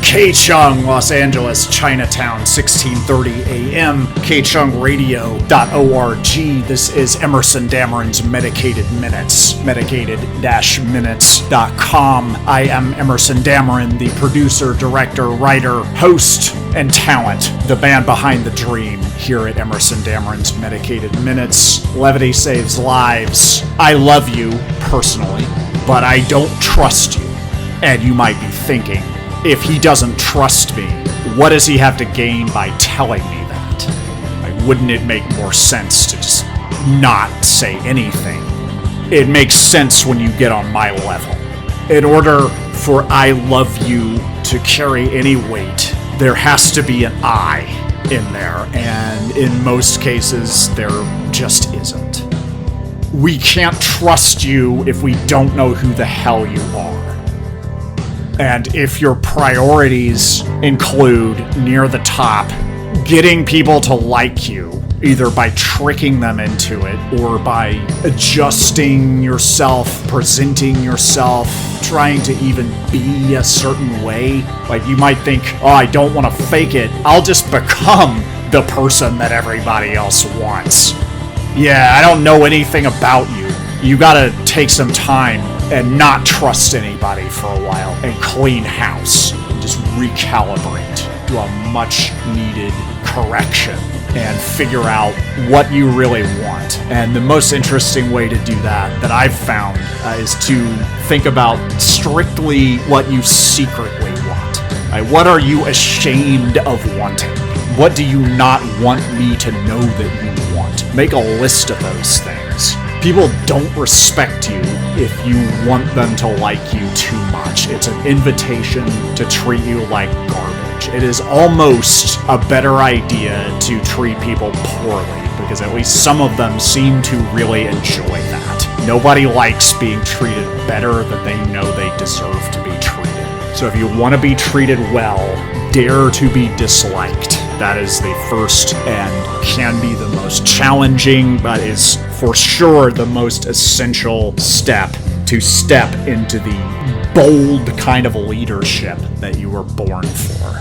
KCHUNG, Los Angeles, Chinatown, 1630 AM, KCHUNGradio.org. This is Emerson Dameron's Medicated Minutes, medicated-minutes.com. I am Emerson Dameron, the producer, director, writer, host, and talent, the band behind the dream here at Emerson Dameron's Medicated Minutes. Levity saves lives. I love you, personally, but I don't trust you. And you might be thinking, if he doesn't trust me, what does he have to gain by telling me that? Like, wouldn't it make more sense to just not say anything? It makes sense when you get on my level. In order for I love you to carry any weight, there has to be an I in there, and in most cases, there just isn't. We can't trust you if we don't know who the hell you are. And if your priorities include, near the top, getting people to like you, either by tricking them into it or by adjusting yourself, presenting yourself, trying to even be a certain way. Like, you might think, oh, I don't want to fake it. I'll just become the person that everybody else wants. Yeah, I don't know anything about you. You gotta take some time and not trust anybody for a while and clean house. Just recalibrate, do a much needed correction and figure out what you really want. And the most interesting way to do that I've found is to think about strictly what you secretly want. What are you ashamed of wanting? What do you not want me to know that you want? Make a list of those things. People don't respect you if you want them to like you too much. It's an invitation to treat you like garbage. It is almost a better idea to treat people poorly, because at least some of them seem to really enjoy that. Nobody likes being treated better than they know they deserve to be treated. So if you want to be treated well, dare to be disliked. That is the first and can be the most challenging, but is for sure the most essential step to step into the bold kind of leadership that you were born for.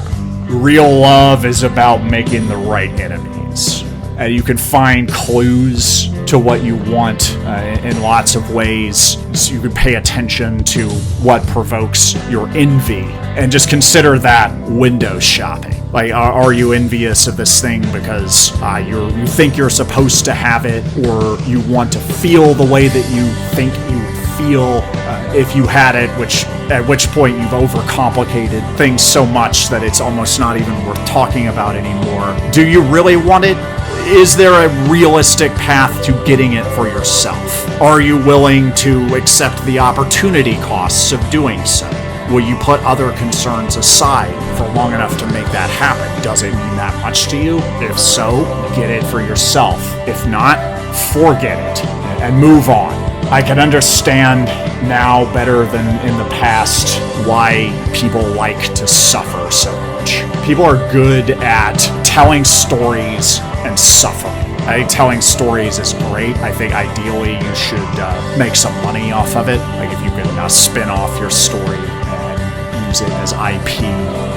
Real love is about making the right enemies. And you can find clues to what you want in lots of ways. So you can pay attention to what provokes your envy and just consider that window shopping. Like, are you envious of this thing because you think you're supposed to have it, or you want to feel the way that you think you would feel if you had it, at which point you've overcomplicated things so much that it's almost not even worth talking about anymore. Do you really want it? Is there a realistic path to getting it for yourself? Are you willing to accept the opportunity costs of doing so? Will you put other concerns aside for long enough to make that happen? Does it mean that much to you? If so, get it for yourself. If not, forget it and move on. I can understand now better than in the past why people like to suffer so much. People are good at telling stories and suffering. I think telling stories is great. I think ideally you should make some money off of it. Like, if you can spin off your story and use it as IP,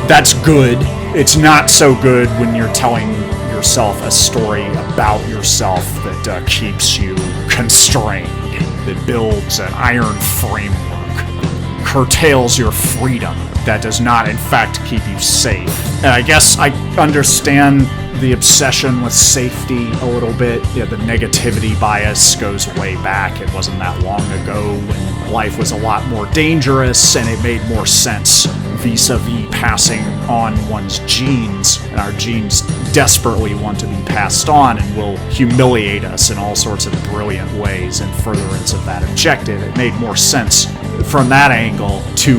that's good. It's not so good when you're telling yourself a story about yourself that keeps you constrained, that builds an iron framework, curtails your freedom, that does not in fact keep you safe. And I guess I understand the obsession with safety a little bit. Yeah, the negativity bias goes way back. It wasn't that long ago when life was a lot more dangerous and it made more sense vis-a-vis passing on one's genes. And our genes desperately want to be passed on and will humiliate us in all sorts of brilliant ways in furtherance of that objective. It made more sense from that angle to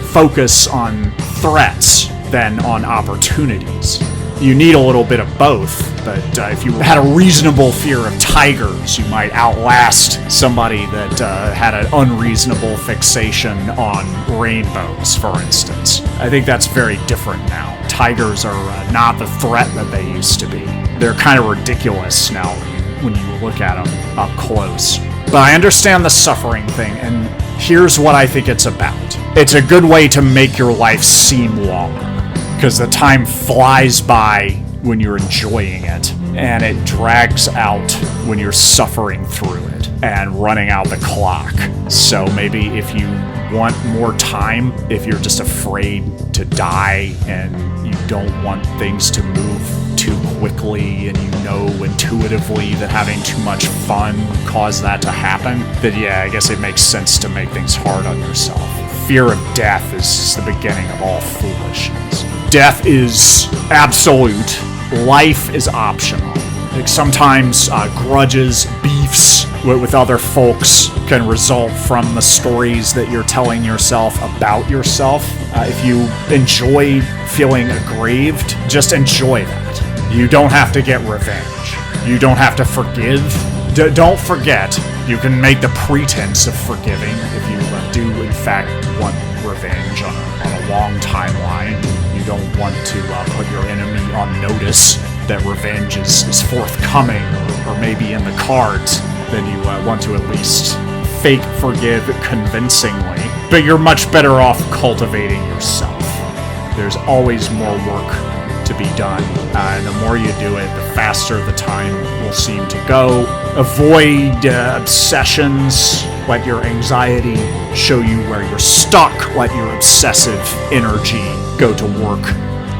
focus on threats than on opportunities. You need a little bit of both, but if you had a reasonable fear of tigers, you might outlast somebody that had an unreasonable fixation on rainbows, for instance. I think that's very different now. Tigers are not the threat that they used to be. They're kind of ridiculous now when you look at them up close. But I understand the suffering thing, and here's what I think it's about. It's a good way to make your life seem longer. because the time flies by when you're enjoying it, and it drags out when you're suffering through it and running out the clock. So maybe if you want more time, if you're just afraid to die and you don't want things to move too quickly, and you know intuitively that having too much fun cause that to happen, then yeah, I guess it makes sense to make things hard on yourself. Fear of death is the beginning of all foolishness. Death is absolute. Life is optional. Like sometimes grudges, beefs with other folks can result from the stories that you're telling yourself about yourself. If you enjoy feeling aggrieved, just enjoy that. You don't have to get revenge. You don't have to forgive. Don't forget, you can make the pretense of forgiving if you do in fact want revenge on a long timeline. You don't want to put your enemy on notice that revenge is forthcoming or maybe in the cards. Then you want to at least fake forgive convincingly. But you're much better off cultivating yourself. There's always more work to be done. And the more you do it, the faster the time will seem to go. Avoid obsessions. Let your anxiety show you where you're stuck. Let your obsessive energy go to work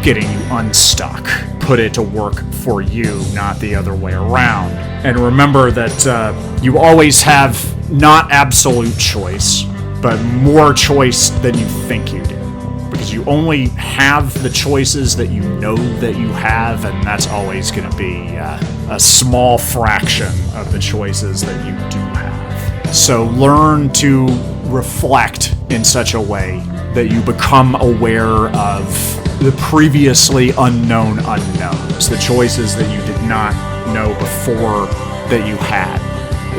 getting you unstuck. Put it to work for you, not the other way around. And remember that you always have not absolute choice, but more choice than you think you do. Because you only have the choices that you know that you have, and that's always going to be a small fraction of the choices that you do have. So learn to reflect in such a way that you become aware of the previously unknown unknowns, the choices that you did not know before that you had.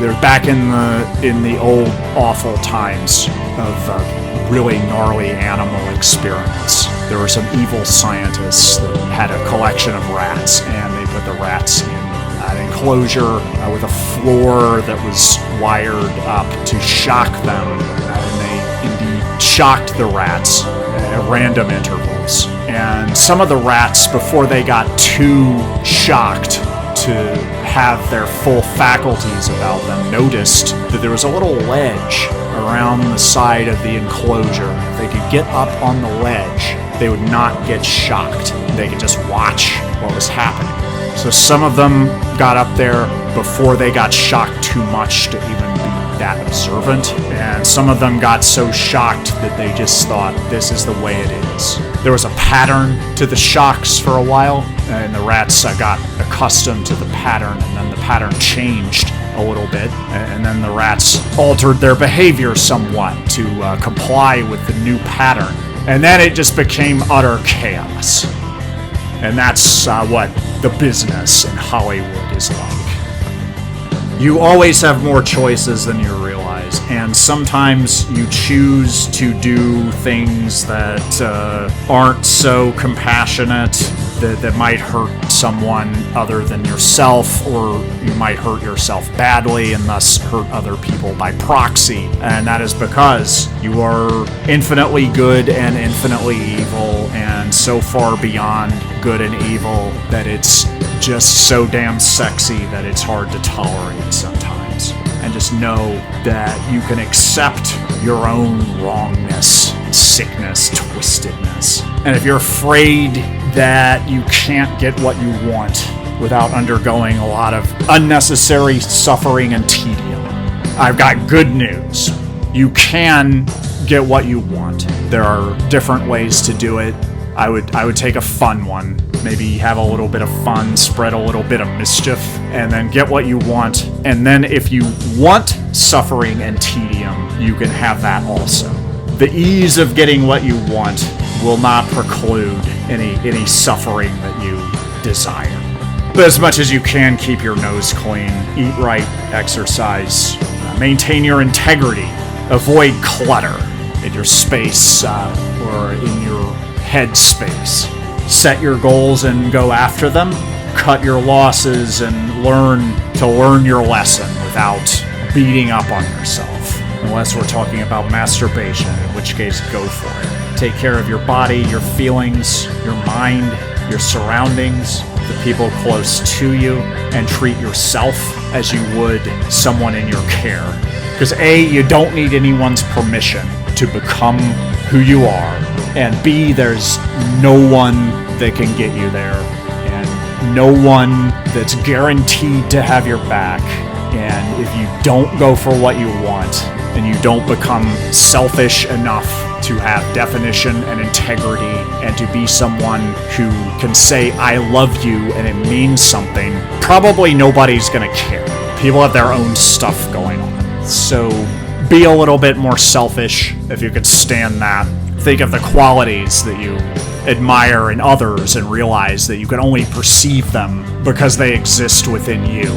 They're back in the old awful times of really gnarly animal experiments. There were some evil scientists that had a collection of rats, and they put the rats in an enclosure with a floor that was wired up to shock them, and they indeed shocked the rats at random intervals. And some of the rats, before they got too shocked to have their full faculties about them, noticed that there was a little ledge around the side of the enclosure. If they could get up on the ledge, they would not get shocked. They could just watch what was happening. So some of them got up there before they got shocked too much to even be that observant, and some of them got so shocked that they just thought, this is the way it is. There was a pattern to the shocks for a while, and the rats got accustomed to the pattern, and then the pattern changed a little bit, and then the rats altered their behavior somewhat to comply with the new pattern, and then it just became utter chaos. And that's what the business in Hollywood is like. You always have more choices than you realize, and sometimes you choose to do things that aren't so compassionate, that might hurt someone other than yourself, or you might hurt yourself badly and thus hurt other people by proxy. And that is because you are infinitely good and infinitely evil, and so far beyond good and evil that it's just so damn sexy that it's hard to tolerate sometimes. And just know that you can accept your own wrongness, sickness, twistedness. And if you're afraid that you can't get what you want without undergoing a lot of unnecessary suffering and tedium, I've got good news. You can get what you want. There are different ways to do it. I would take a fun one. Maybe have a little bit of fun, spread a little bit of mischief, and then get what you want. And then if you want suffering and tedium, you can have that also. The ease of getting what you want will not preclude any suffering that you desire. But as much as you can, keep your nose clean, eat right, exercise, maintain your integrity, avoid clutter in your space or in your head space. Set your goals and go after them. Cut your losses and learn your lesson without beating up on yourself. Unless we're talking about masturbation, in which case go for it. Take care of your body, your feelings, your mind, your surroundings, the people close to you, and treat yourself as you would someone in your care. Because A, you don't need anyone's permission to become who you are, and B, there's no one that can get you there, and no one that's guaranteed to have your back. And if you don't go for what you want, and you don't become selfish enough to have definition and integrity, and to be someone who can say, I love you, and it means something, probably nobody's gonna care. People have their own stuff going on. So be a little bit more selfish if you could stand that. Think of the qualities that you admire in others and realize that you can only perceive them because they exist within you,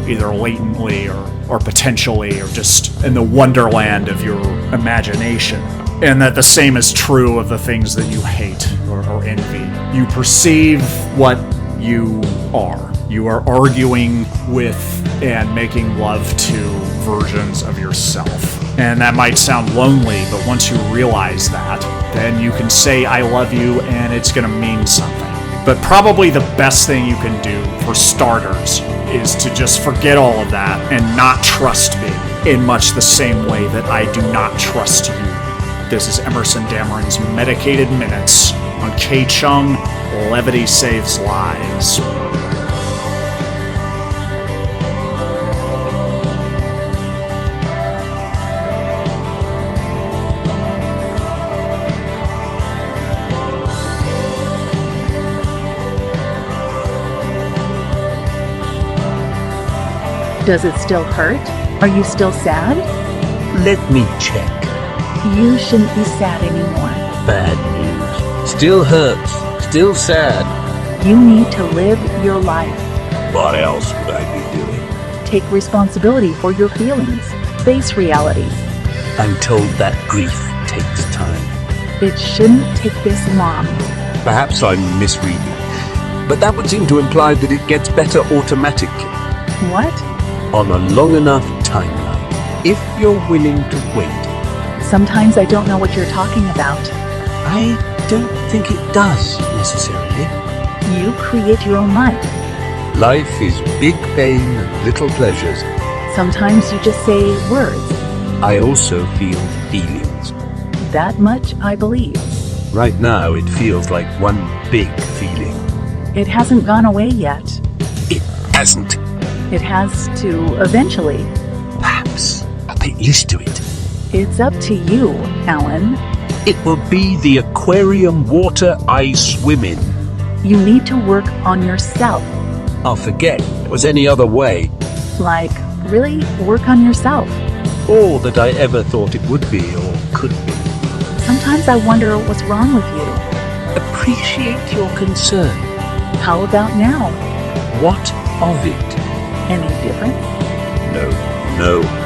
either latently or potentially, or just in the wonderland of your imagination. And that the same is true of the things that you hate or envy. You perceive what you are. You are arguing with and making love to versions of yourself. And that might sound lonely, but once you realize that, then you can say, I love you, and it's going to mean something. But probably the best thing you can do, for starters, is to just forget all of that and not trust me in much the same way that I do not trust you. This is Emerson Dameron's Medicated Minutes on KCHUNG. Levity saves lives. Does it still hurt? Are you still sad? Let me check. You shouldn't be sad anymore. Bad news. Still hurts. Still sad. You need to live your life. What else would I be doing? Take responsibility for your feelings. Face reality. I'm told that grief takes time. It shouldn't take this long. Perhaps I'm misreading, but that would seem to imply that it gets better automatically. What? On a long enough timeline, if you're willing to wait. Sometimes I don't know what you're talking about. I don't think it does, necessarily. You create your own life. Life is big pain and little pleasures. Sometimes you just say words. I also feel feelings. That much I believe. Right now, it feels like one big feeling. It hasn't gone away yet. It hasn't. It has to eventually. Perhaps I'll get used to it. It's up to you, Alan. It will be the aquarium water I swim in. You need to work on yourself. I'll forget it was any other way. Like, really work on yourself. All that I ever thought it would be or could be. Sometimes I wonder what's wrong with you. Appreciate your concern. How about now? What of it? Any different? No.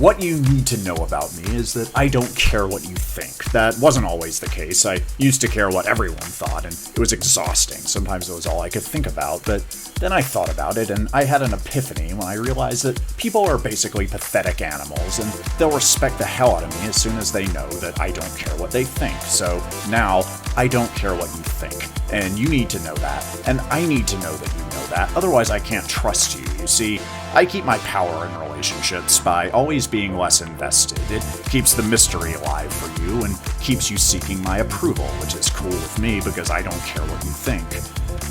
What you need to know about me is that I don't care what you think. That wasn't always the case. I used to care what everyone thought, and it was exhausting. Sometimes it was all I could think about, but then I thought about it, and I had an epiphany when I realized that people are basically pathetic animals, and they'll respect the hell out of me as soon as they know that I don't care what they think. So now, I don't care what you think. And you need to know that, and I need to know that you know that. Otherwise, I can't trust you. You see, I keep my power in relationships by always being less invested. It keeps the mystery alive for you and keeps you seeking my approval, which is cool with me because I don't care what you think.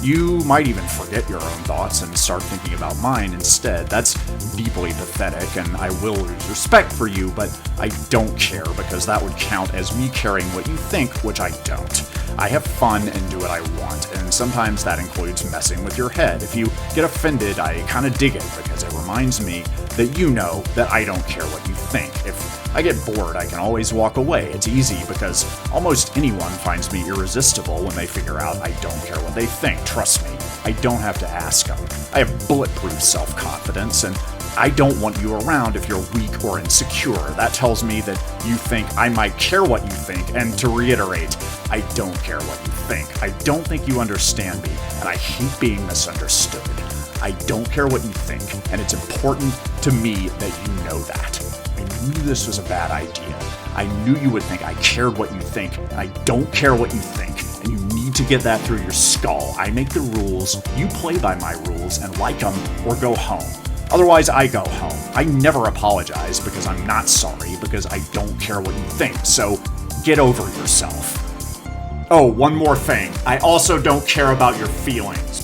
You might even forget your own thoughts and start thinking about mine instead. That's deeply pathetic, and I will lose respect for you, but I don't care because that would count as me caring what you think, which I don't. I have fun and do what I want, and sometimes that includes messing with your head. If you get offended, I kind of dig it because it reminds me that you know that I don't care what you think. If I get bored, I can always walk away. It's easy because almost anyone finds me irresistible when they figure out I don't care what they think. Trust me, I don't have to ask them. I have bulletproof self-confidence, and I don't want you around if you're weak or insecure. That tells me that you think I might care what you think, and to reiterate, I don't care what you think. I don't think you understand me, and I hate being misunderstood. I don't care what you think, and it's important to me that you know that. I knew this was a bad idea. I knew you would think I cared what you think, and I don't care what you think, and you need to get that through your skull. I make the rules, you play by my rules, and like them, or go home. Otherwise, I go home. I never apologize because I'm not sorry, because I don't care what you think, so get over yourself. Oh, one more thing. I also don't care about your feelings.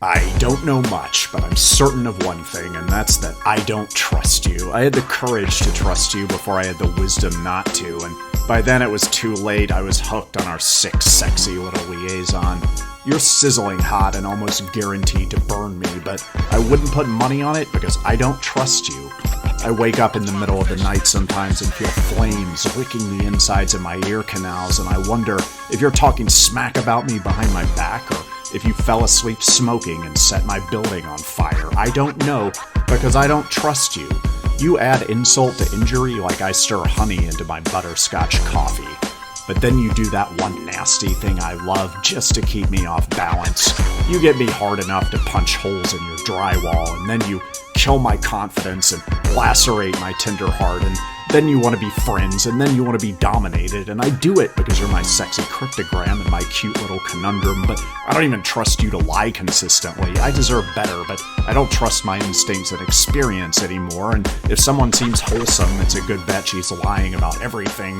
I don't know much, but I'm certain of one thing, and that's that I don't trust you. I had the courage to trust you before I had the wisdom not to, and by then it was too late. I was hooked on our sick, sexy little liaison. You're sizzling hot and almost guaranteed to burn me, but I wouldn't put money on it because I don't trust you. I wake up in the middle of the night sometimes and feel flames licking the insides of my ear canals, and I wonder if you're talking smack about me behind my back, or if you fell asleep smoking and set my building on fire. I don't know, because I don't trust you. You add insult to injury like I stir honey into my butterscotch coffee. But then you do that one nasty thing I love just to keep me off balance. You get me hard enough to punch holes in your drywall, and then you kill my confidence and lacerate my tender heart, and then you want to be friends, and then you want to be dominated, and I do it because you're my sexy cryptogram and my cute little conundrum, but I don't even trust you to lie consistently. I deserve better, but I don't trust my instincts and experience anymore, and if someone seems wholesome, it's a good bet she's lying about everything.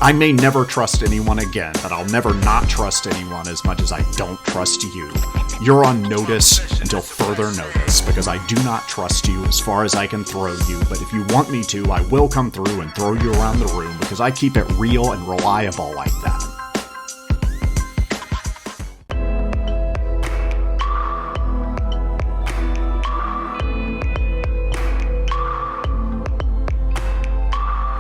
I may never trust anyone again, but I'll never not trust anyone as much as I don't trust you. You're on notice until further notice, because I do not trust you as far as I can throw you, but if you want me to, I will come through and throw you around the room, because I keep it real and reliable like that.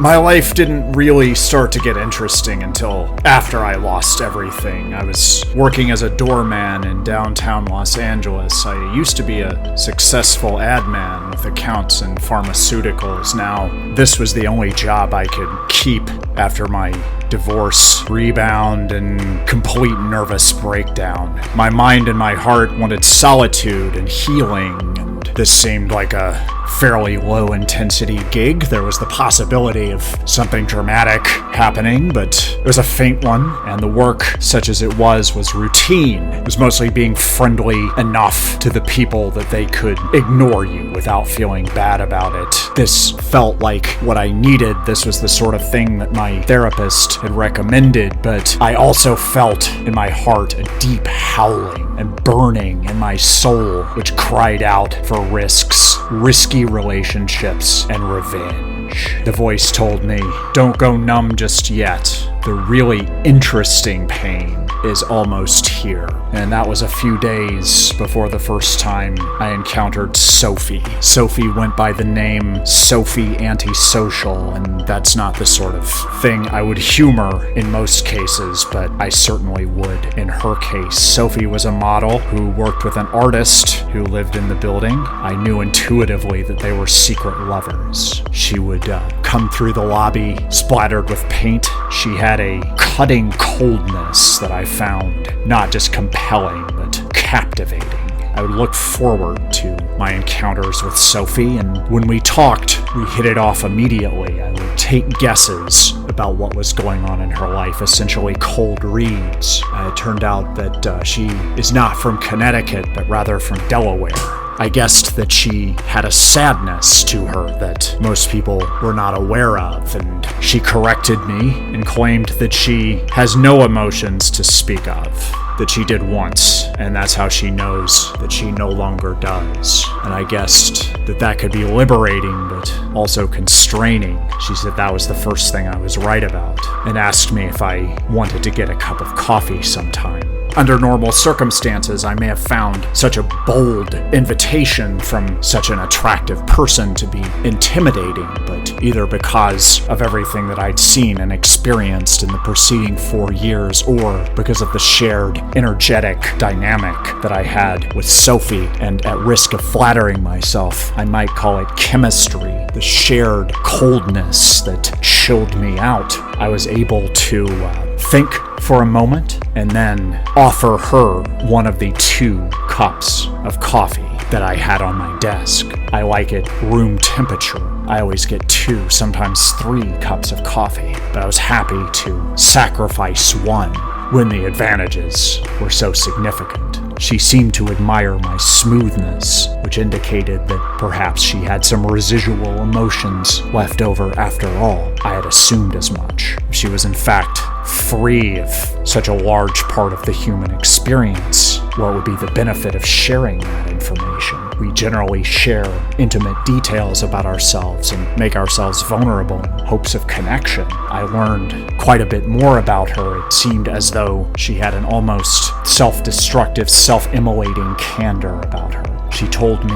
My life didn't really start to get interesting until after I lost everything. I was working as a doorman in downtown Los Angeles. I used to be a successful ad man with accounts and pharmaceuticals. Now, this was the only job I could keep after my divorce, rebound, and complete nervous breakdown. My mind and my heart wanted solitude and healing, and this seemed like a fairly low-intensity gig. There was the possibility of something dramatic happening, but it was a faint one, and the work, such as it was routine. It was mostly being friendly enough to the people that they could ignore you without feeling bad about it. This felt like what I needed. This was the sort of thing that my therapist had recommended, but I also felt in my heart a deep howling and burning in my soul, which cried out for risks, risky relationships, and revenge. The voice told me, "Don't go numb just yet. The really interesting pain is almost here." And that was a few days before the first time I encountered Sophie. Sophie went by the name Sophie Antisocial, and that's not the sort of thing I would humor in most cases, but I certainly would in her case. Sophie was a model who worked with an artist who lived in the building. I knew intuitively that they were secret lovers. She would come through the lobby splattered with paint. She had a cutting coldness that I found not just compelling, but captivating. I would look forward to my encounters with Sophie, and when we talked, we hit it off immediately. I would take guesses about what was going on in her life, essentially cold reads. It turned out that she is not from Connecticut, but rather from Delaware. I guessed that she had a sadness to her that most people were not aware of, and she corrected me and claimed that she has no emotions to speak of, that she did once, and that's how she knows that she no longer does. And I guessed that that could be liberating, but also constraining. She said that was the first thing I was right about, and asked me if I wanted to get a cup of coffee sometime. Under normal circumstances, I may have found such a bold invitation from such an attractive person to be intimidating, but either because of everything that I'd seen and experienced in the preceding 4 years, or because of the shared energetic dynamic that I had with Sophie, and at risk of flattering myself, I might call it chemistry, the shared coldness that chilled me out, I was able to think for a moment and then offer her one of the 2 cups of coffee that I had on my desk. I like it room temperature. I always get 2, sometimes 3 cups of coffee, but I was happy to sacrifice one when the advantages were so significant. She seemed to admire my smoothness, which indicated that perhaps she had some residual emotions left over after all. I had assumed as much. She was in fact free of such a large part of the human experience. What would be the benefit of sharing that information? We generally share intimate details about ourselves and make ourselves vulnerable in hopes of connection. I learned quite a bit more about her. It seemed as though she had an almost self-destructive, self-immolating candor about her. She told me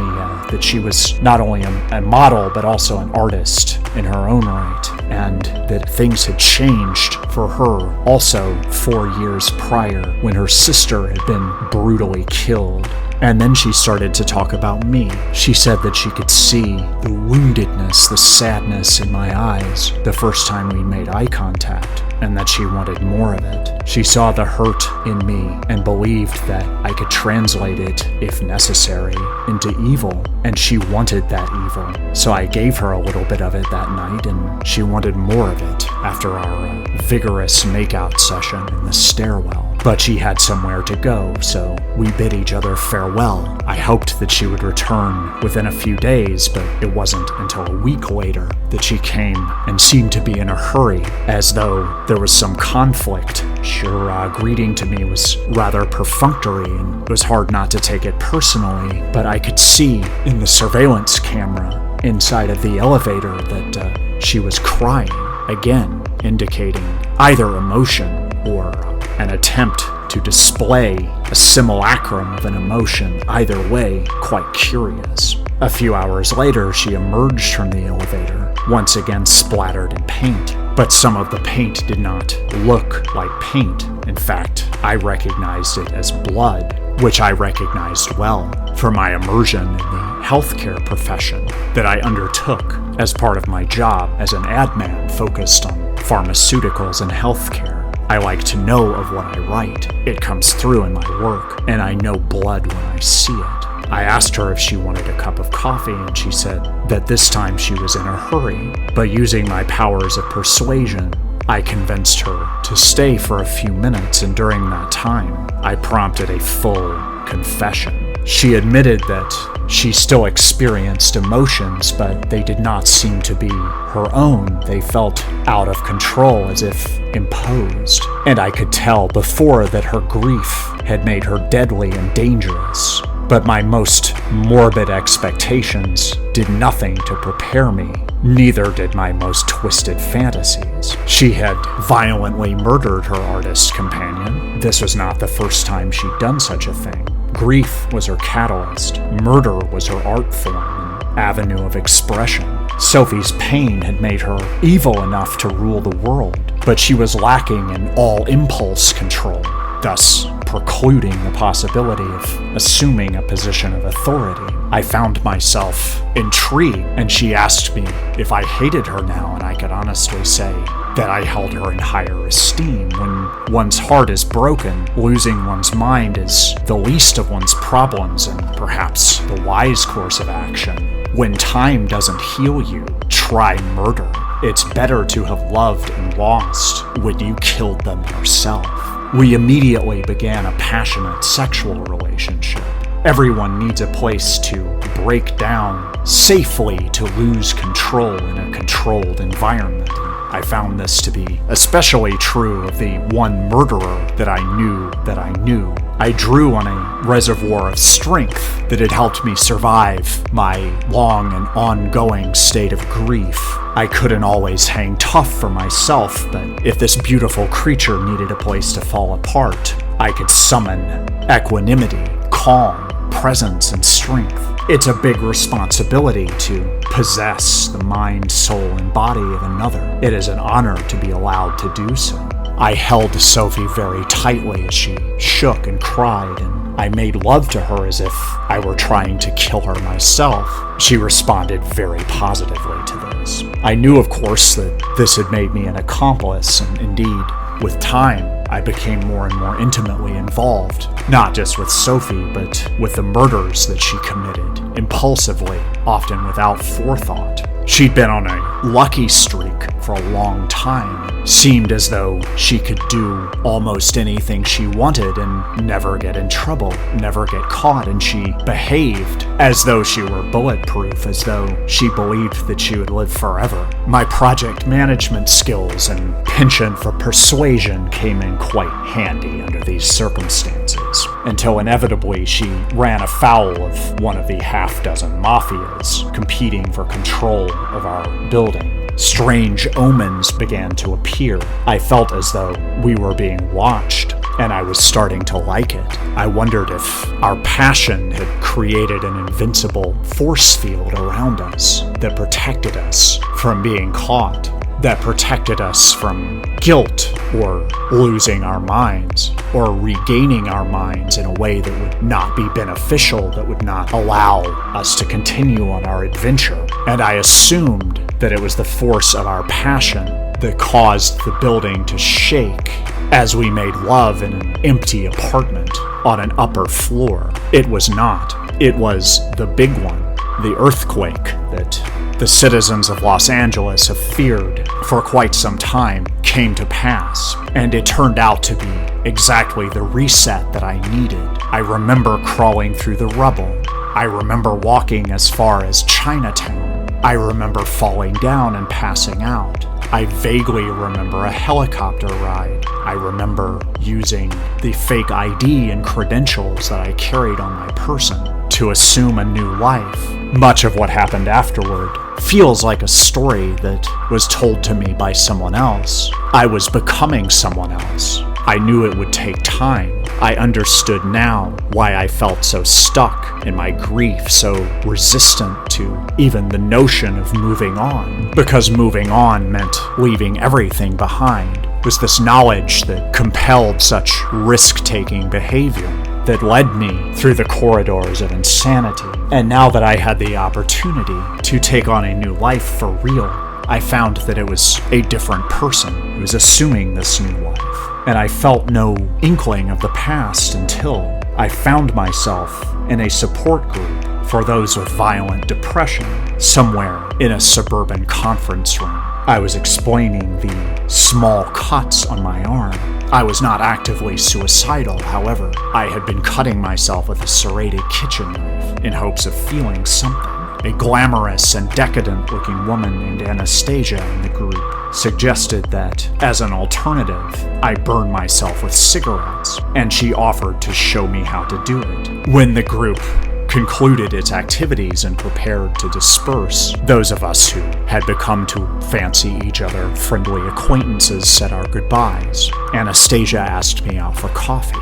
that she was not only a model, but also an artist in her own right, and that things had changed for her also 4 years prior when her sister had been brutally killed. And then she started to talk about me. She said that she could see the woundedness, the sadness in my eyes the first time we made eye contact, and that she wanted more of it. She saw the hurt in me and believed that I could translate it, if necessary, into evil, and she wanted that evil. So I gave her a little bit of it that night, and she wanted more of it after our vigorous makeout session in the stairwell. But she had somewhere to go, so we bid each other farewell. I hoped that she would return within a few days, but it wasn't until a week later that she came and seemed to be in a hurry, as though there was some conflict. Her greeting to me was rather perfunctory, and it was hard not to take it personally, but I could see in the surveillance camera inside of the elevator that she was crying, again indicating either emotion or an attempt to display a simulacrum of an emotion. Either way, quite curious. A few hours later, she emerged from the elevator, once again splattered in paint. But some of the paint did not look like paint. In fact, I recognized it as blood, which I recognized well from my immersion in the healthcare profession that I undertook as part of my job as an ad man focused on pharmaceuticals and healthcare. I like to know of what I write. It comes through in my work, and I know blood when I see it. I asked her if she wanted a cup of coffee, and she said that this time she was in a hurry, but using my powers of persuasion, I convinced her to stay for a few minutes, and during that time, I prompted a full confession. She admitted that she still experienced emotions, but they did not seem to be her own. They felt out of control, as if imposed. And I could tell before that her grief had made her deadly and dangerous. But my most morbid expectations did nothing to prepare me. Neither did my most twisted fantasies. She had violently murdered her artist companion. This was not the first time she'd done such a thing. Grief was her catalyst. Murder was her art form and avenue of expression. Sophie's pain had made her evil enough to rule the world, but she was lacking in all impulse control, thus precluding the possibility of assuming a position of authority. I found myself intrigued, and she asked me if I hated her now, and I could honestly say that I held her in higher esteem. When one's heart is broken, losing one's mind is the least of one's problems and perhaps the wise course of action. When time doesn't heal you, try murder. It's better to have loved and lost when you killed them yourself. We immediately began a passionate sexual relationship. Everyone needs a place to break down safely, to lose control in a controlled environment. I found this to be especially true of the one murderer that I knew. I drew on a reservoir of strength that had helped me survive my long and ongoing state of grief. I couldn't always hang tough for myself, but if this beautiful creature needed a place to fall apart, I could summon equanimity, calm, presence, and strength. It's a big responsibility to possess the mind, soul, and body of another. It is an honor to be allowed to do so. I held Sophie very tightly as she shook and cried, and I made love to her as if I were trying to kill her myself. She responded very positively to this. I knew, of course, that this had made me an accomplice, and indeed, with time, I became more and more intimately involved, not just with Sophie, but with the murders that she committed, impulsively, often without forethought. She'd been on a lucky streak for a long time. Seemed as though she could do almost anything she wanted and never get in trouble, never get caught, and she behaved as though she were bulletproof, as though she believed that she would live forever. My project management skills and penchant for persuasion came in quite handy under these circumstances, until inevitably she ran afoul of one of the half-dozen mafias competing for control of our building. Strange omens began to appear. I felt as though we were being watched, and I was starting to like it. I wondered if our passion had created an invincible force field around us that protected us from being caught, that protected us from guilt or losing our minds or regaining our minds in a way that would not be beneficial, that would not allow us to continue on our adventure. And I assumed that it was the force of our passion that caused the building to shake as we made love in an empty apartment on an upper floor. It was not. It was the big one, the earthquake that the citizens of Los Angeles have feared for quite some time came to pass, and it turned out to be exactly the reset that I needed. I remember crawling through the rubble. I remember walking as far as Chinatown. I remember falling down and passing out. I vaguely remember a helicopter ride. I remember using the fake ID and credentials that I carried on my person to assume a new life. Much of what happened afterward feels like a story that was told to me by someone else. I was becoming someone else. I knew it would take time. I understood now why I felt so stuck in my grief, so resistant to even the notion of moving on. Because moving on meant leaving everything behind. It was this knowledge that compelled such risk-taking behavior that led me through the corridors of insanity. And now that I had the opportunity to take on a new life for real, I found that it was a different person who was assuming this new life. And I felt no inkling of the past until I found myself in a support group for those with violent depression somewhere in a suburban conference room. I was explaining the small cuts on my arm. I was not actively suicidal, however. I had been cutting myself with a serrated kitchen knife in hopes of feeling something. A glamorous and decadent-looking woman named Anastasia in the group suggested that, as an alternative, I burn myself with cigarettes, and she offered to show me how to do it. When the group concluded its activities and prepared to disperse, those of us who had become to fancy each other friendly acquaintances said our goodbyes. Anastasia asked me out for coffee.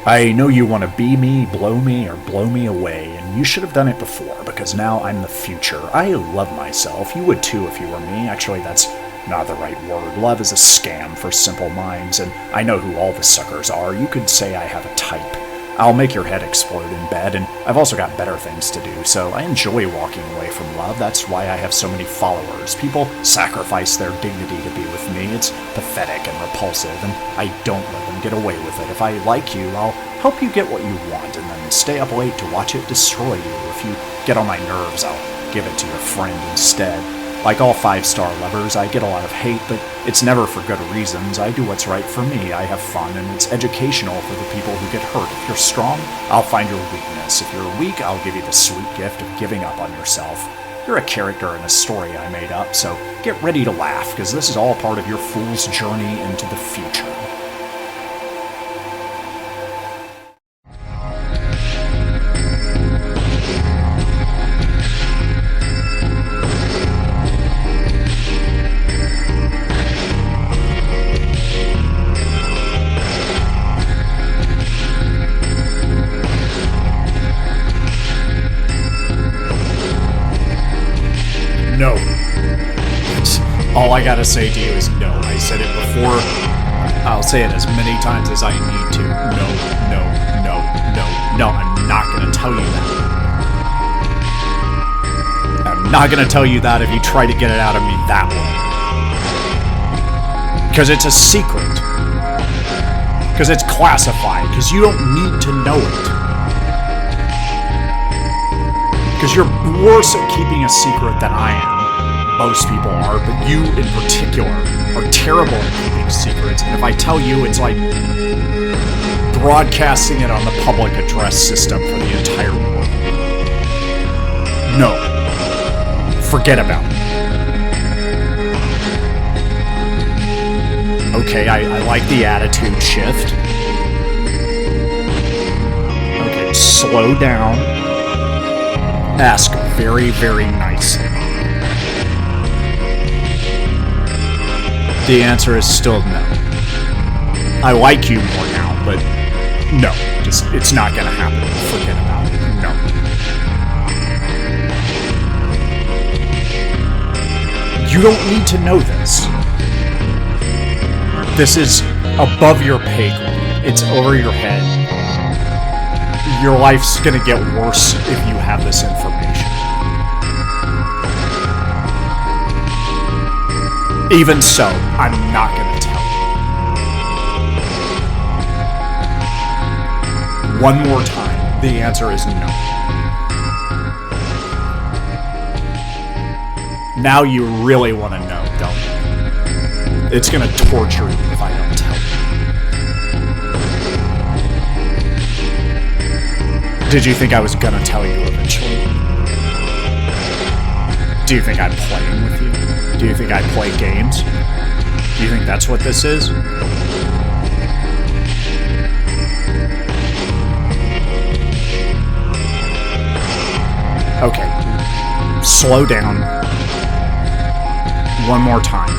I know you want to be me, blow me, or blow me away, and you should have done it before, because now I'm the future. I love myself. You would too if you were me. Actually, that's not the right word. Love is a scam for simple minds, and I know who all the suckers are. You could say I have a type. I'll make your head explode in bed, and I've also got better things to do, so I enjoy walking away from love. That's why I have so many followers. People sacrifice their dignity to be with me. It's pathetic and repulsive, and I don't let them get away with it. If I like you, I'll help you get what you want, and then stay up late to watch it destroy you. If you get on my nerves, I'll give it to your friend instead. Like all 5-star lovers, I get a lot of hate, but it's never for good reasons. I do what's right for me. I have fun, and it's educational for the people who get hurt. If you're strong, I'll find your weakness. If you're weak, I'll give you the sweet gift of giving up on yourself. You're a character in a story I made up, so get ready to laugh, because this is all part of your fool's journey into the future. No. All I gotta say to you is no. I said it before. I'll say it as many times as I need to. No, no, no, no, no. I'm not gonna tell you that. I'm not gonna tell you that if you try to get it out of me that way. Because it's a secret. Because it's classified. Because you don't need to know it. Because you're worse at keeping a secret than I am. Most people are, but you in particular are terrible at keeping secrets. And if I tell you, it's like broadcasting it on the public address system for the entire world. No. Forget about it. Okay, I like the attitude shift. Okay, slow down. Ask very, very nicely. The answer is still no. I like you more now, but no. Just, it's not gonna happen. Forget about it. No. You don't need to know this. This is above your pay grade. It's over your head. Your life's gonna get worse if you have this information. Even so, I'm not gonna tell you. One more time, the answer is no. Now you really want to know, don't you? It's gonna torture you if I don't tell you. Did you think I was gonna tell you eventually? Do you think I'm playing with you? Do you think I play games? Do you think that's what this is? Okay. Slow down. One more time.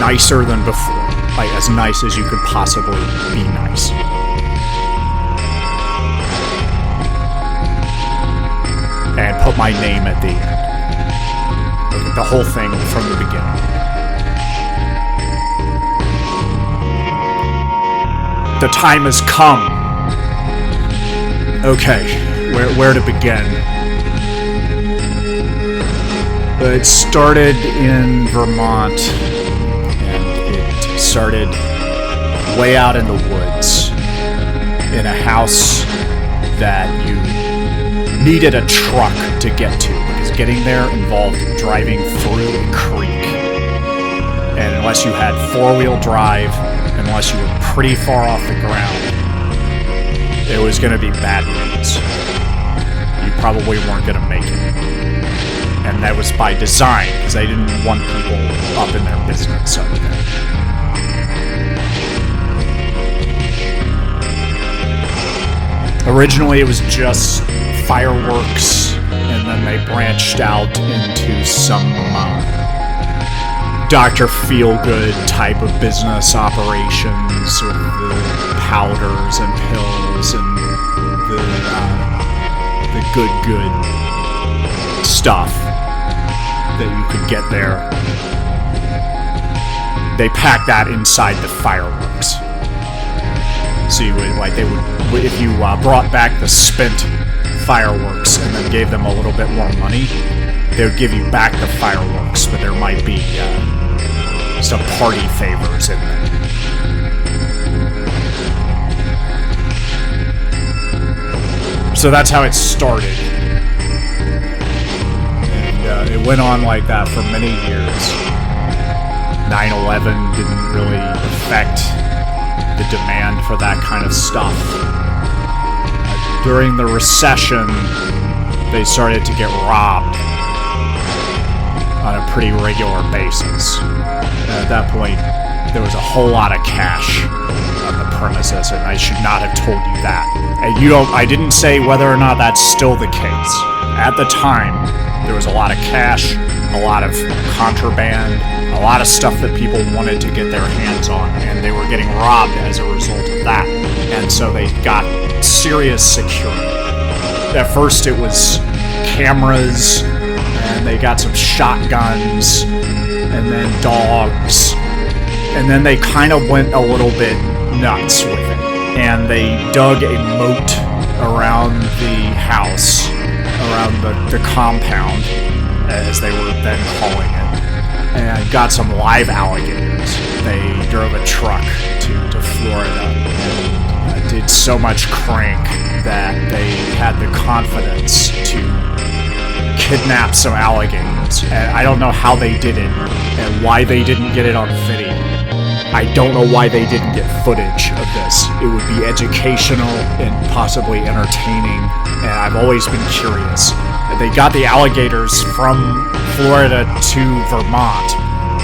Nicer than before. Like, as nice as you could possibly be nice. And put my name at the end. Okay, the whole thing from the beginning. The time has come. Okay, where to begin? It started in Vermont, and it started way out in the woods, in a house that you needed a truck to get to, because getting there involved driving through a creek. And unless you had four-wheel drive, unless you were pretty far off the ground, it was going to be bad news. You probably weren't going to make it. And that was by design, because they didn't want people up in their business over there. Originally, it was just fireworks, and then they branched out into some Dr. Feelgood type of business operations with the powders and pills and the good stuff that you could get there. They pack that inside the fireworks. So you would, if you brought back the spent fireworks and then gave them a little bit more money, they would give you back the fireworks, but there might be some party favors in there. So that's how it started. And it went on like that for many years. 9/11 didn't really affect the demand for that kind of stuff. During the recession, they started to get robbed on a pretty regular basis. And at that point, there was a whole lot of cash on the premises, and I should not have told you that. And I didn't say whether or not that's still the case. At the time, there was a lot of cash, a lot of contraband, a lot of stuff that people wanted to get their hands on, and they were getting robbed as a result of that. And so they got serious security. At first it was cameras, and they got some shotguns, and then dogs, and then they kind of went a little bit nuts with it. And they dug a moat around the house, around the compound, as they were then calling it, and got some live alligators. They drove a truck to Florida and did so much crank that they had the confidence to kidnap some alligators. And I don't know how they did it and why they didn't get it on video. I don't know why they didn't get footage of this. It would be educational and possibly entertaining, and I've always been curious. They got the alligators from Florida to Vermont.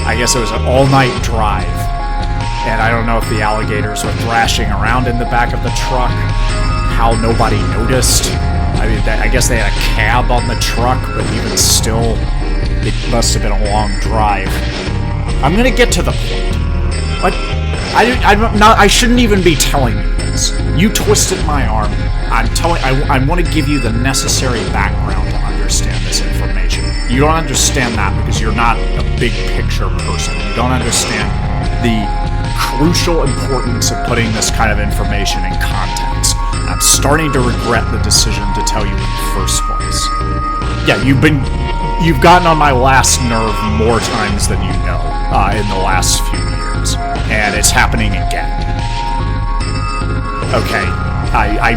I guess it was an all-night drive, and I don't know if the alligators were thrashing around in the back of the truck, how nobody noticed. I mean, I guess they had a cab on the truck, but even still, it must have been a long drive. I'm gonna get to the point. But I shouldn't even be telling you this. You twisted my arm. I want to give you the necessary background to understand this information. You don't understand that because you're not a big picture person. You don't understand the crucial importance of putting this kind of information in context. I'm starting to regret the decision to tell you in the first place. Yeah, you've gotten on my last nerve more times than you know in the last few years. And it's happening again. Okay, I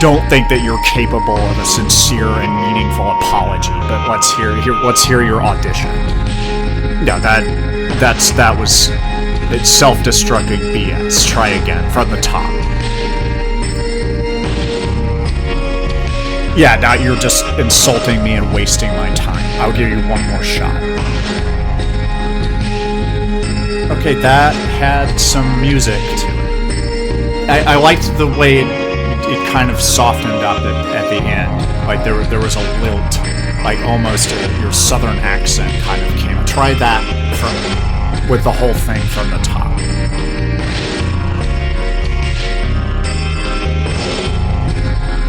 don't think that you're capable of a sincere and meaningful apology, but let's hear your audition. No, it's self-destructing BS. Try again from the top. Yeah, now you're just insulting me and wasting my time. I'll give you one more shot. Okay, that had some music to it. I liked the way it kind of softened up at the end. Like there was a lilt, like almost your southern accent kind of came. Try that with the whole thing from the top.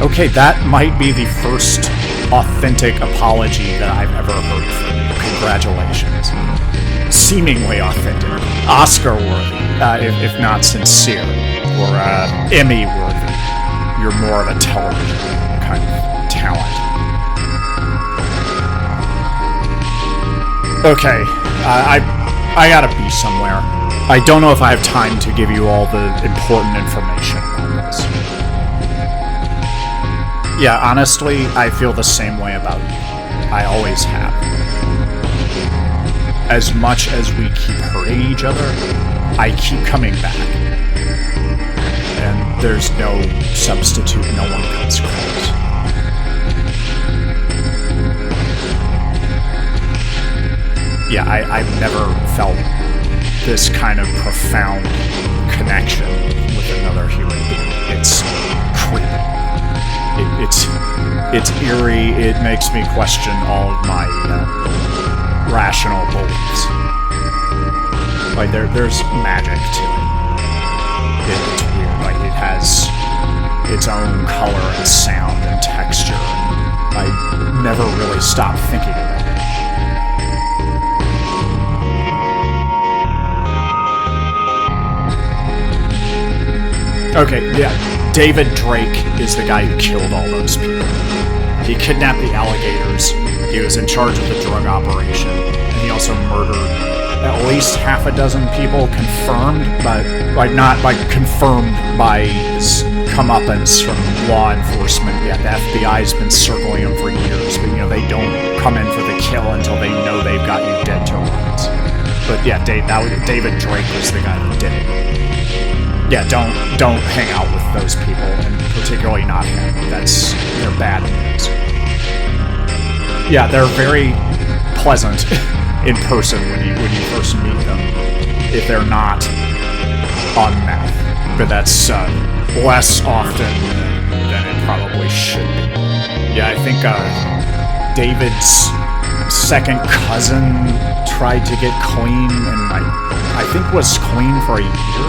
Okay, that might be the first authentic apology that I've ever heard from you. Congratulations. Seemingly authentic, Oscar-worthy, if not sincere, or Emmy-worthy. You're more of a television kind of talent. Okay, I gotta be somewhere. I don't know if I have time to give you all the important information on this. Yeah, honestly, I feel the same way about you. I always have. As much as we keep hurting each other, I keep coming back. And there's no substitute, no one comes close. Yeah, I've never felt this kind of profound connection with another human being. It's creepy. It's eerie. It makes me question all of my rational beliefs. Like there's magic to it. It's weird. Like it has its own color and sound and texture. And I never really stopped thinking about it. Okay, yeah. David Drake is the guy who killed all those people. He kidnapped the alligators. He was in charge of the drug operation. And he also murdered at least half a dozen people, confirmed, but confirmed by his comeuppance from law enforcement. Yeah, the FBI's been circling him for years, but they don't come in for the kill until they know they've got you dead to rights. But yeah, David Drake was the guy who did it. Yeah, don't hang out with those people, and particularly not him. They're bad news. Yeah, they're very pleasant in person when you first meet them, if they're not on meth. But that's less often than it probably should be. Yeah, I think David's second cousin tried to get clean, and I think was clean for a year,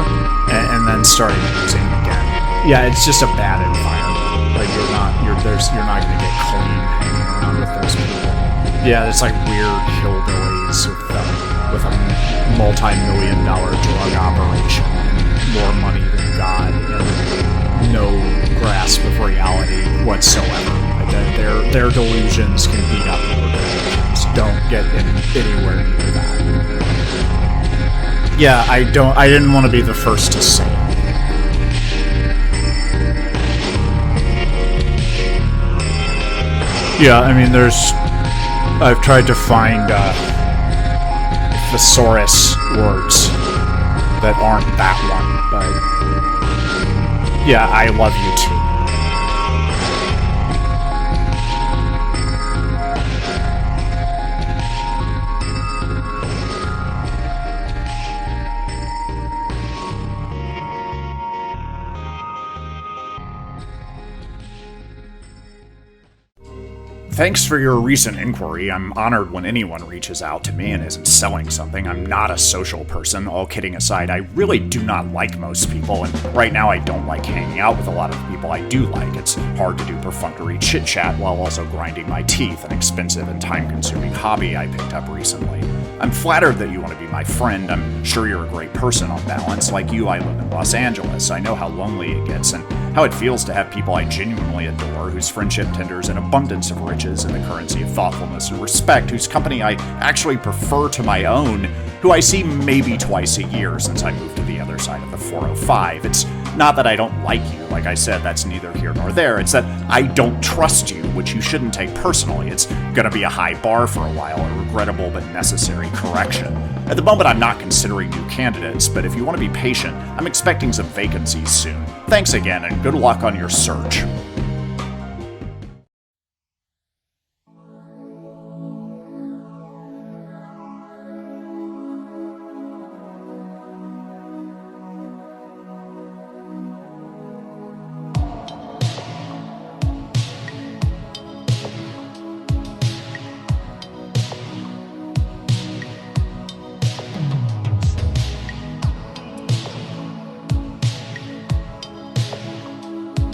and then started using again. Yeah, it's just a bad environment. Like you're not gonna get clean hanging around with those people. Yeah, it's like weird hillbillies with a multi-million-dollar drug operation and more money than God and no grasp of reality whatsoever. Like their delusions can beat up your delusions. Don't get anywhere near that. Yeah, I didn't want to be the first to say it. Yeah, I mean, I've tried to find thesaurus words that aren't that one, but yeah, I love you too. Thanks for your recent inquiry. I'm honored when anyone reaches out to me and isn't selling something. I'm not a social person. All kidding aside, I really do not like most people, and right now I don't like hanging out with a lot of the people I do like. It's hard to do perfunctory chit-chat while also grinding my teeth, an expensive and time-consuming hobby I picked up recently. I'm flattered that you want to be my friend. I'm sure you're a great person on balance. Like you, I live in Los Angeles. I know how lonely it gets and how it feels to have people I genuinely adore, whose friendship tenders an abundance of riches in the currency of thoughtfulness and respect, whose company I actually prefer to my own, who I see maybe twice a year since I moved to the other side of the 405. It's not that I don't like you, like I said, that's neither here nor there. It's that I don't trust you, which you shouldn't take personally. It's gonna be a high bar for a while, a regrettable but necessary correction. At the moment, I'm not considering new candidates, but if you want to be patient, I'm expecting some vacancies soon. Thanks again, and good luck on your search.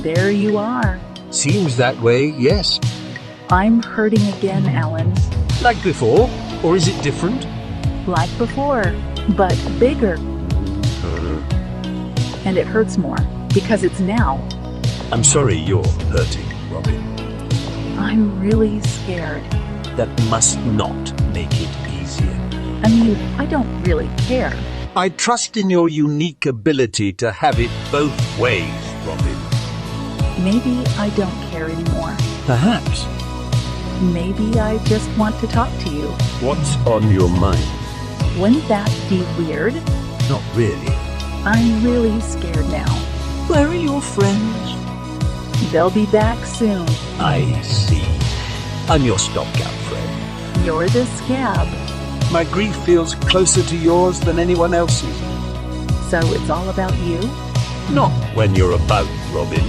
There you are. Seems that way, yes. I'm hurting again, Alan. Like before, or is it different? Like before, but bigger. And it hurts more, because it's now. I'm sorry you're hurting, Robin. I'm really scared. That must not make it easier. I mean, I don't really care. I trust in your unique ability to have it both ways, Robin. Maybe I don't care anymore. Perhaps. Maybe I just want to talk to you. What's on your mind? Wouldn't that be weird? Not really. I'm really scared now. Where are your friends? They'll be back soon. I see. I'm your stopgap friend. You're the scab. My grief feels closer to yours than anyone else's. So it's all about you? Not when you're about, Robin.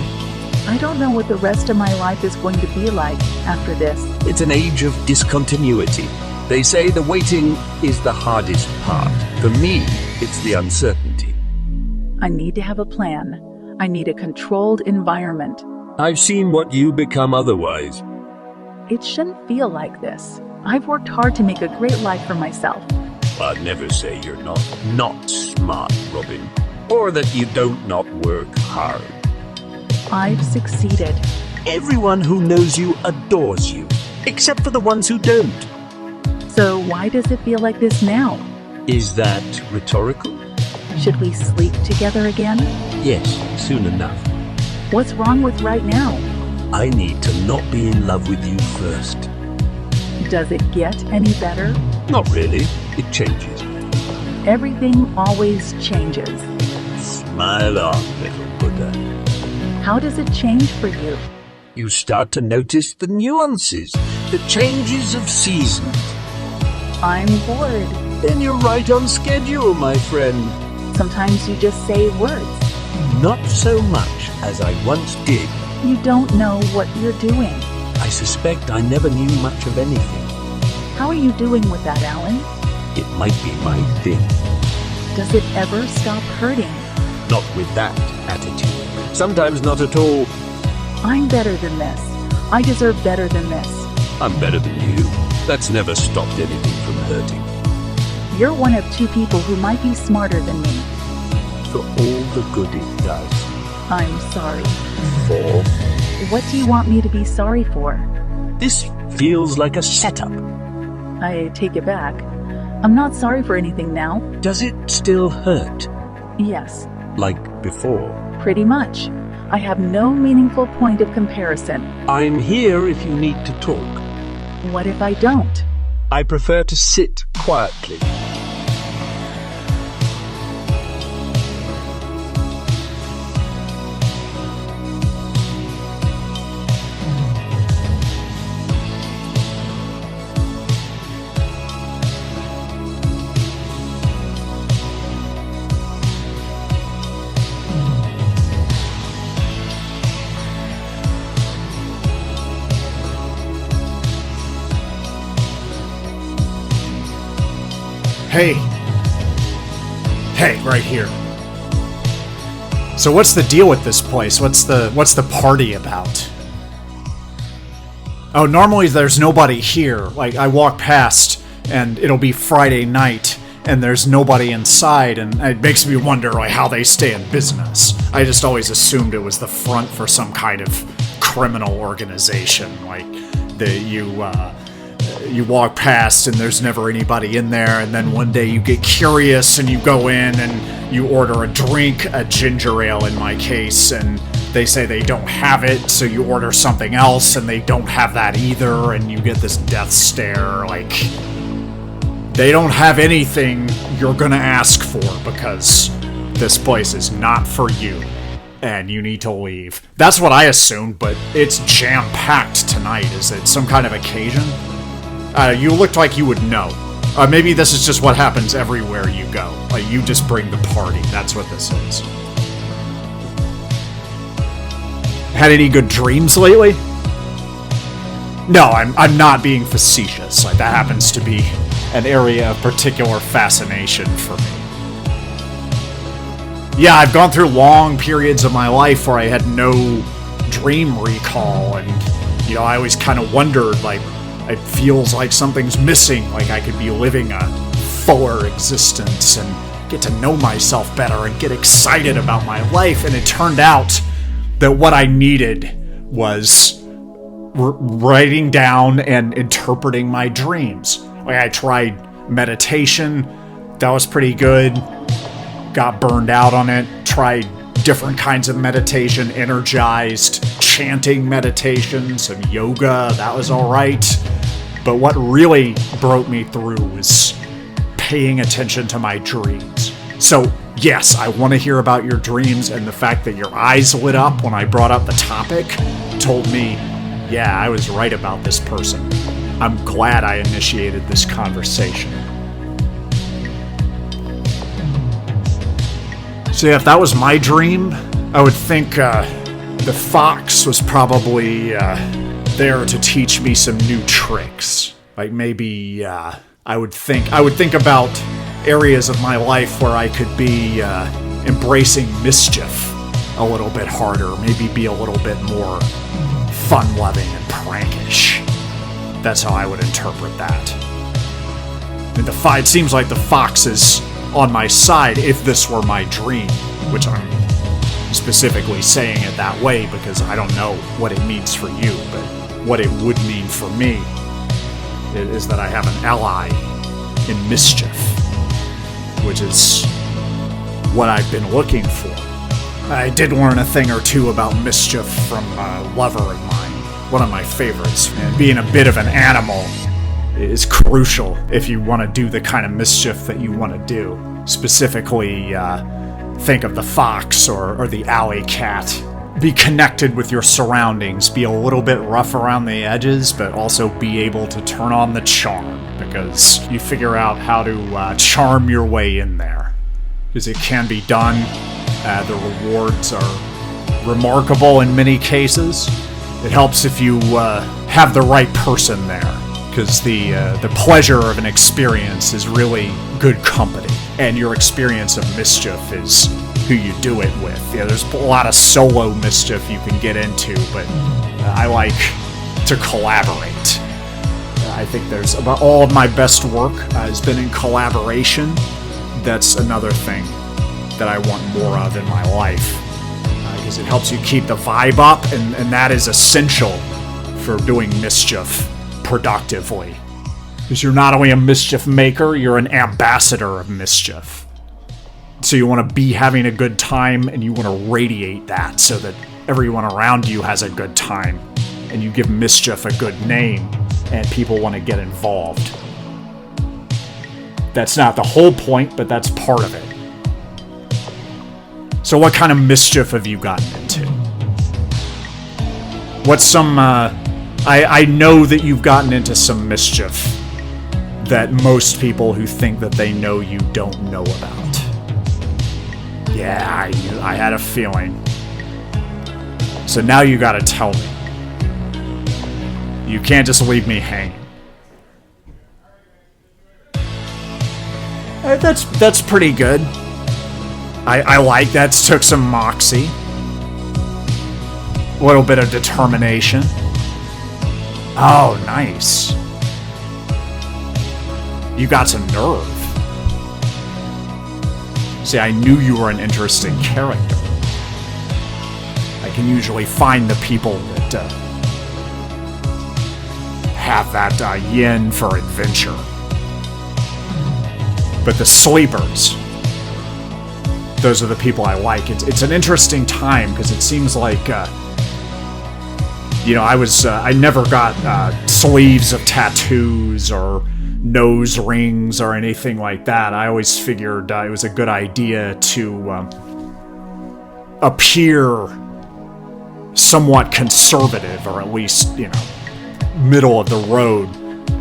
I don't know what the rest of my life is going to be like after this. It's an age of discontinuity. They say the waiting is the hardest part. For me, it's the uncertainty. I need to have a plan. I need a controlled environment. I've seen what you become otherwise. It shouldn't feel like this. I've worked hard to make a great life for myself. I'd never say you're not smart, Robin. Or that you don't not work hard. I've succeeded. Everyone who knows you adores you, except for the ones who don't. So why does it feel like this now? Is that rhetorical? Should we sleep together again? Yes, soon enough. What's wrong with right now? I need to not be in love with you first. Does it get any better? Not really. It changes. Everything always changes. Smile on, little Buddha. How does it change for you? You start to notice the nuances, the changes of seasons. I'm bored. Then you're right on schedule, my friend. Sometimes you just say words. Not so much as I once did. You don't know what you're doing. I suspect I never knew much of anything. How are you doing with that, Alan? It might be my thing. Does it ever stop hurting? Not with that attitude. Sometimes not at all. I'm better than this. I deserve better than this. I'm better than you. That's never stopped anything from hurting. You're one of two people who might be smarter than me. For all the good it does. I'm sorry. For? What do you want me to be sorry for? This feels like a setup. I take it back. I'm not sorry for anything now. Does it still hurt? Yes, Like before? pretty much. I have no meaningful point of comparison. I'm here if you need to talk. What if I don't? I prefer to sit quietly. Hey, right here. So what's the deal with this place? What's the party about? Oh, normally there's nobody here. Like, I walk past and it'll be Friday night and there's nobody inside, and it makes me wonder like how they stay in business. I just always assumed it was the front for some kind of criminal organization. Like, you walk past and there's never anybody in there, and then one day you get curious and you go in and you order a drink, a ginger ale in my case, and they say they don't have it, so you order something else and they don't have that either, and you get this death stare like they don't have anything you're gonna ask for because this place is not for you and you need to leave. That's what I assumed, but it's jam-packed tonight. Is it some kind of occasion? You looked like you would know. Maybe this is just what happens everywhere you go. Like, you just bring the party. That's what this is. Had any good dreams lately? No, I'm not being facetious. Like, that happens to be an area of particular fascination for me. Yeah, I've gone through long periods of my life where I had no dream recall, and, you know, I always kind of wondered, like, it feels like something's missing, like I could be living a fuller existence and get to know myself better and get excited about my life. And it turned out that what I needed was writing down and interpreting my dreams. Like, I tried meditation, that was pretty good, got burned out on it, tried different kinds of meditation, energized, chanting meditation, some yoga, that was alright. But what really broke me through was paying attention to my dreams. So, yes, I want to hear about your dreams, and the fact that your eyes lit up when I brought up the topic told me, yeah, I was right about this person. I'm glad I initiated this conversation. So yeah, if that was my dream, I would think the fox was probably there to teach me some new tricks. Like maybe I would think about areas of my life where I could be embracing mischief a little bit harder, maybe be a little bit more fun-loving and prankish. That's how I would interpret that. And it seems like the fox is on my side if this were my dream, which I'm specifically saying it that way because I don't know what it means for you, but what it would mean for me is that I have an ally in mischief, which is what I've been looking for. I did learn a thing or two about mischief from a lover of mine, one of my favorites. And being a bit of an animal is crucial if you want to do the kind of mischief that you want to do. Specifically, think of the fox or the alley cat. Be connected with your surroundings, be a little bit rough around the edges, but also be able to turn on the charm, because you figure out how to charm your way in there. Because it can be done. The rewards are remarkable in many cases. It helps if you have the right person there, because the pleasure of an experience is really good company, and your experience of mischief is who you do it with. Yeah, there's a lot of solo mischief you can get into, but I like to collaborate. I think there's about all of my best work has been in collaboration. That's another thing that I want more of in my life, because it helps you keep the vibe up, and that is essential for doing mischief productively. Because you're not only a mischief maker, you're an ambassador of mischief. So you want to be having a good time, and you want to radiate that so that everyone around you has a good time, and you give mischief a good name, and people want to get involved. That's not the whole point, but that's part of it. So what kind of mischief have you gotten into? What's some, I know that you've gotten into some mischief that most people who think that they know you don't know about. Yeah, I had a feeling. So now you gotta tell me. You can't just leave me hanging. That's pretty good. I like that. Took some moxie. A little bit of determination. Oh, nice. You got some nerve. See, I knew you were an interesting character. I can usually find the people that have that yin for adventure. But the sleepers, those are the people I like. It's an interesting time, because it seems like, I never got sleeves of tattoos or nose rings or anything like that. I always figured it was a good idea to appear somewhat conservative, or at least, middle of the road,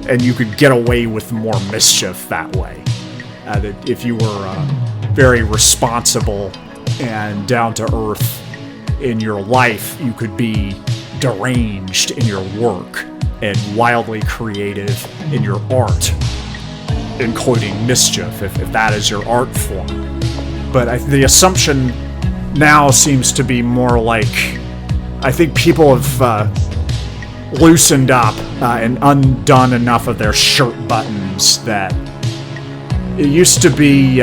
and you could get away with more mischief that way. That if you were very responsible and down to earth in your life, you could be deranged in your work and wildly creative in your art, including mischief, if that is your art form. But the assumption now seems to be more like, I think people have loosened up and undone enough of their shirt buttons that it used to be,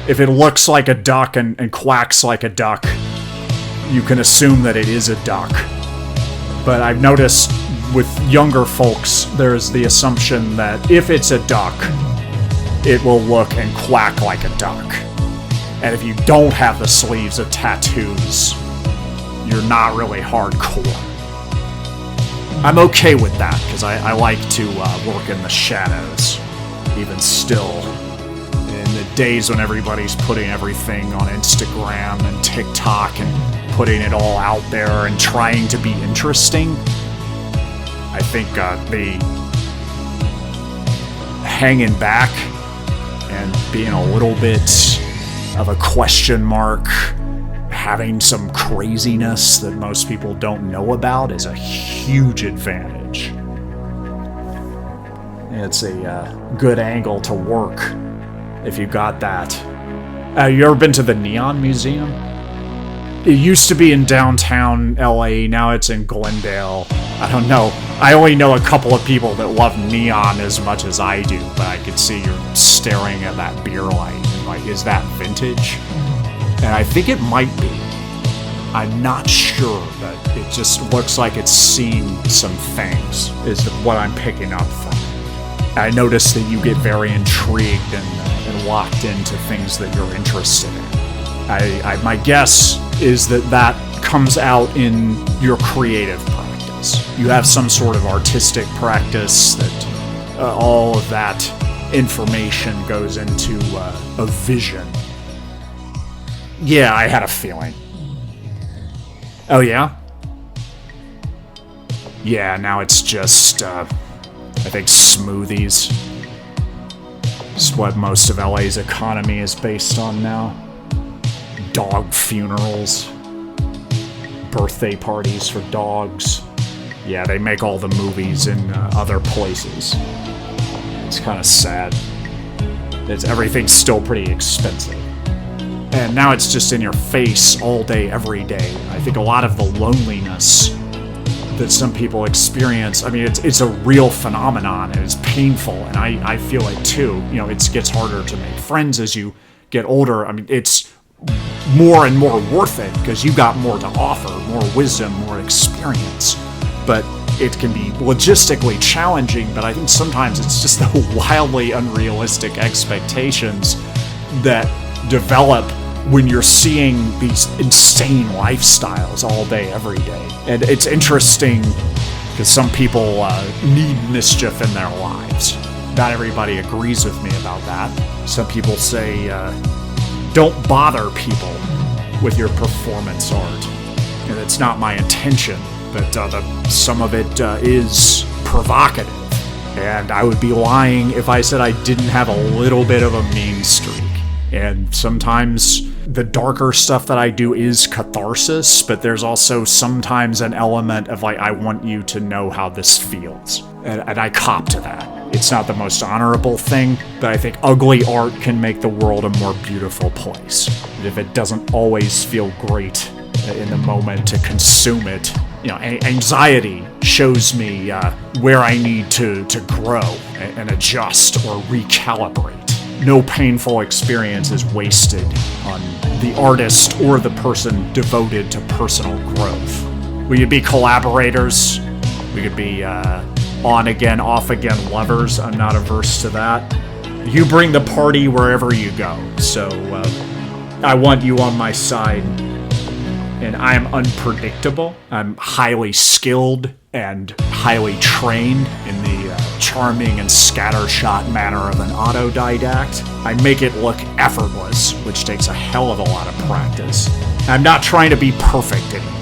if it looks like a duck and quacks like a duck, you can assume that it is a duck. But I've noticed with younger folks, there's the assumption that if it's a duck, it will look and quack like a duck. And if you don't have the sleeves of tattoos, you're not really hardcore. I'm okay with that, because I like to work in the shadows, even still. In the days when everybody's putting everything on Instagram and TikTok and putting it all out there and trying to be interesting, I think the hanging back and being a little bit of a question mark, having some craziness that most people don't know about, is a huge advantage. It's a good angle to work if you got that. You ever been to the Neon Museum? It used to be in downtown LA, now it's in Glendale. I don't know. I only know a couple of people that love neon as much as I do, but I could see you're staring at that beer light and like, is that vintage? And I think it might be. I'm not sure, but it just looks like it's seen some things, is what I'm picking up from it. I noticed that you get very intrigued and locked into things that you're interested in. My guess is that comes out in your creative practice. You have some sort of artistic practice that all of that information goes into a vision. Yeah, I had a feeling. Oh yeah? Yeah, now it's just, I think smoothies. It's what most of LA's economy is based on now. Dog funerals. Birthday parties for dogs. Yeah, they make all the movies in other places. It's kind of sad. Everything's still pretty expensive. And now it's just in your face all day, every day. I think a lot of the loneliness that some people experience, I mean, it's a real phenomenon, and it's painful, and I feel it too. You know, it gets harder to make friends as you get older. I mean, it's more and more worth it because you got more to offer, more wisdom, more experience. But it can be logistically challenging, but I think sometimes it's just the wildly unrealistic expectations that develop when you're seeing these insane lifestyles all day, every day. And it's interesting because some people need mischief in their lives. Not everybody agrees with me about that. Some people say, don't bother people with your performance art. And it's not my intention, but some of it is provocative. And I would be lying if I said I didn't have a little bit of a mean streak. And sometimes the darker stuff that I do is catharsis, but there's also sometimes an element of like, I want you to know how this feels. And I cop to that. It's not the most honorable thing, but I think ugly art can make the world a more beautiful place. And if it doesn't always feel great in the moment to consume it, you know, anxiety shows me where I need to grow and adjust or recalibrate. No painful experience is wasted on the artist or the person devoted to personal growth. We could be collaborators. We could be on-again, off-again lovers. I'm not averse to that. You bring the party wherever you go. So I want you on my side. And I'm unpredictable. I'm highly skilled and highly trained in the charming and scattershot manner of an autodidact. I make it look effortless, which takes a hell of a lot of practice. I'm not trying to be perfect anymore.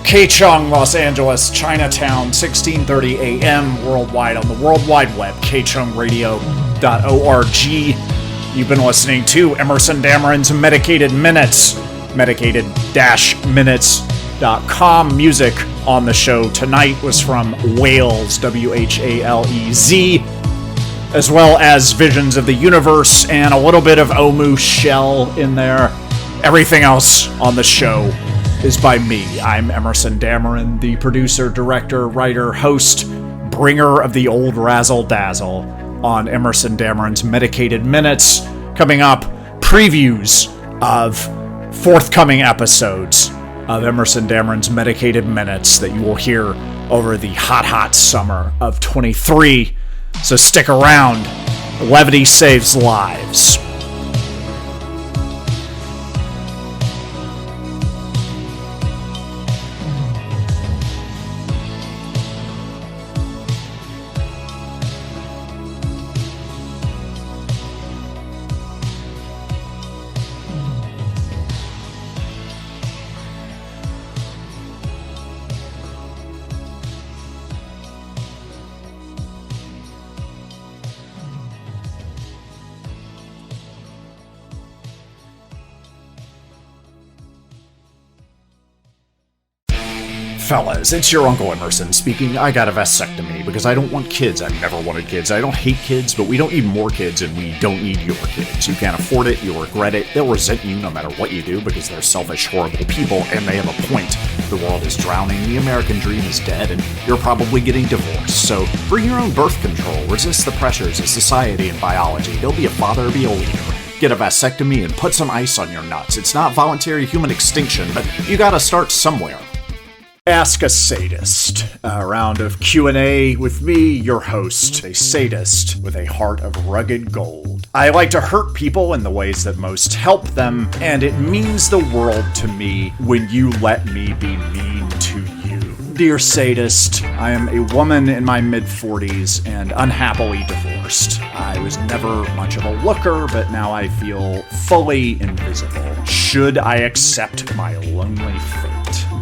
KCHUNG, Los Angeles, Chinatown, 16:30 a.m. worldwide on the World Wide Web, kchungradio.org. You've been listening to Emerson Dameron's Medicated Minutes. Medicated-minutes.com. Music on the show tonight was from Whalez, Whalez, as well as Visions of the Universe and a little bit of Omu Shell in there. Everything else on the show is by me. I'm Emerson Dameron, the producer, director, writer, host, bringer of the old razzle-dazzle on Emerson Dameron's Medicated Minutes. Coming up, previews of forthcoming episodes of Emerson Dameron's Medicated Minutes that you will hear over the hot summer of 23. So stick around. Levity saves lives. Fellas, it's your Uncle Emerson speaking. I got a vasectomy because I don't want kids. I've never wanted kids. I don't hate kids, but we don't need more kids and we don't need your kids. You can't afford it, you'll regret it, they'll resent you no matter what you do because they're selfish, horrible people, and they have a point. The world is drowning, the American dream is dead, and you're probably getting divorced. So bring your own birth control, resist the pressures of society and biology. Don't be a father, be a leader. Get a vasectomy and put some ice on your nuts. It's not voluntary human extinction, but you gotta start somewhere. Ask a Sadist, a round of Q&A with me, your host, a sadist with a heart of rugged gold. I like to hurt people in the ways that most help them, and it means the world to me when you let me be mean to you. Dear Sadist, I am a woman in my mid-40s and unhappily divorced. I was never much of a looker, but now I feel fully invisible. Should I accept my lonely fate?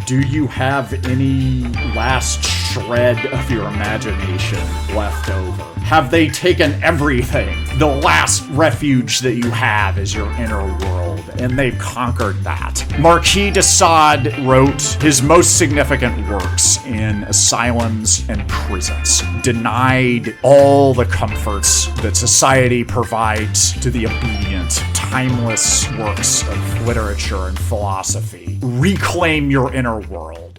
Do you have any last shred of your imagination left over? Have they taken everything? The last refuge that you have is your inner world, and they've conquered that. Marquis de Sade wrote his most significant works in asylums and prisons, denied all the comforts that society provides to the obedient, timeless works of literature and philosophy. Reclaim your inner world.